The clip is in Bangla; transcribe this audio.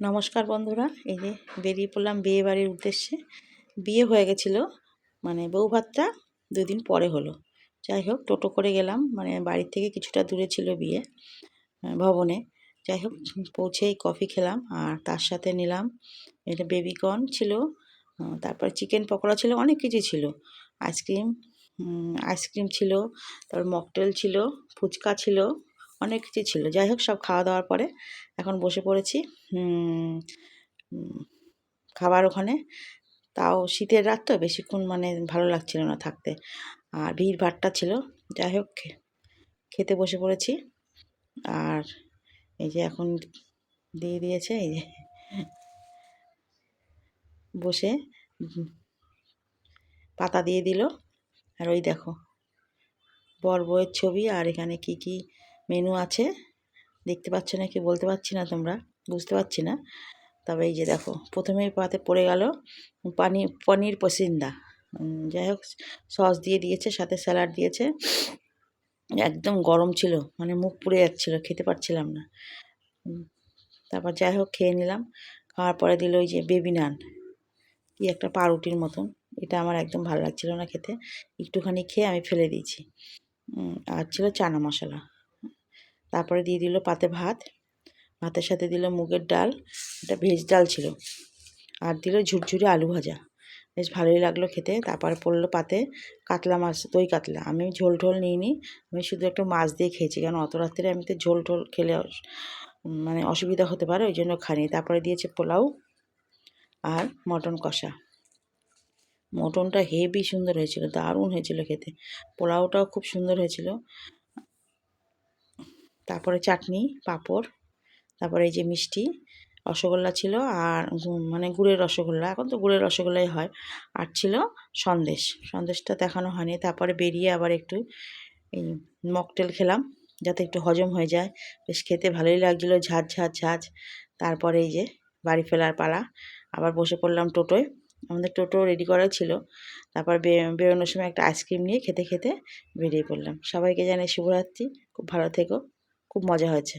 নমস্কার বন্ধুরা, এই যে বেরিয়ে পড়লাম বিয়ে বাড়ির উদ্দেশ্যে। বিয়ে হয়ে গেছিলো, মানে বউ ভাতটা 2 দিন পরে হলো। যাই হোক, টোটো করে গেলাম, মানে বাড়ির থেকে কিছুটা দূরে ছিল বিয়ে ভবনে। যাই হোক, পৌঁছেই কফি খেলাম আর তার সাথে নিলাম এটা বেবিকর্ন ছিল, তারপর চিকেন পকোড়া ছিল, অনেক কিছু ছিল। আইসক্রিম ছিল, তারপর মকটেল ছিল, ফুচকা ছিল, অনেক কিছু ছিল। যাই হোক, সব খাওয়া দাওয়ার পরে এখন বসে পড়েছি খাবার ওখানে। তাও শীতের রাত তো, বেশিক্ষণ মানে ভালো লাগছিল না থাকতে, আর ভিড় ভাট্টা ছিল। যাই হোক, খেতে বসে পড়েছি। আর এই যে এখন দিয়ে দিয়েছে, এই যে বসে পাতা দিয়ে দিল। আর ওই দেখো বর বউয়ের ছবি, আর এখানে কি কি মেনু আছে দেখতে পাচ্ছ না কি বলতে পারছি না, তোমরা বুঝতে পারছি না। তবে এই যে দেখো, প্রথমেই পাতে পড়ে গেল পনির পসিন্দা। যাই হোক, সস দিয়ে দিয়েছে, সাথে স্যালাড দিয়েছে। একদম গরম ছিল, মানে মুখ পুড়ে যাচ্ছিল, খেতে পারছিলাম না। তারপর যাই হোক খেয়ে নিলাম। খাওয়ার পরে দিল ওই যে বেবি নান, কি একটা পাউরুটির মতন। এটা আমার একদম ভালো লাগছিল না খেতে, একটুখানি খেয়ে আমি ফেলে দিয়েছি। আর ছিল চানা মশলা। তারপরে দিয়ে দিল পাতে ভাত, ভাতের সাথে দিল মুগের ডাল, এটা ভেজ ডাল ছিল, আর দিল ঝুরঝুরে আলু ভাজা। বেশ ভালোই লাগলো খেতে। তারপরে পড়লো পাতে কাতলা মাছ, দই কাতলা। আমি ঝোল ঢোল নিইনি, আমি শুধু একটু মাছ দিয়ে খেয়েছি, কারণ অত রাত্রে আমি তো ঝোল ঢোল খেলে মানে অসুবিধা হতে পারে, ওই জন্য খাইনি। তারপরে দিয়েছে পোলাও আর মটন কষা। মটনটা হেভি সুন্দর হয়েছিল, দারুণ হয়েছিল খেতে। পোলাওটাও খুব সুন্দর হয়েছিল। তারপরে চাটনি, পাঁপড়, তারপরে এই যে মিষ্টি, রসগোল্লা ছিল, আর মানে গুড়ের রসগোল্লা, এখন তো গুড়ের রসগোল্লাই হয়। আর ছিল সন্দেশটা দেখানো হয়নি। তারপরে বেরিয়ে আবার একটু এই মকটেল খেলাম, যাতে একটু হজম হয়ে যায়। বেশ খেতে ভালোই লাগছিলো, ঝাঁঝ ঝাঁঝ ঝাঁঝ। তারপরে এই যে বাড়ি ফেরার পালা, আবার বসে পড়লাম টোটোয়। আমাদের টোটো রেডি করা ছিল। তারপর বেরোনোর সময় একটা আইসক্রিম নিয়ে খেতে খেতে বেরিয়ে পড়লাম। সবাইকে জানাই শুভরাত্রি, খুব ভালো থেকো, খুব মজা হয়েছে।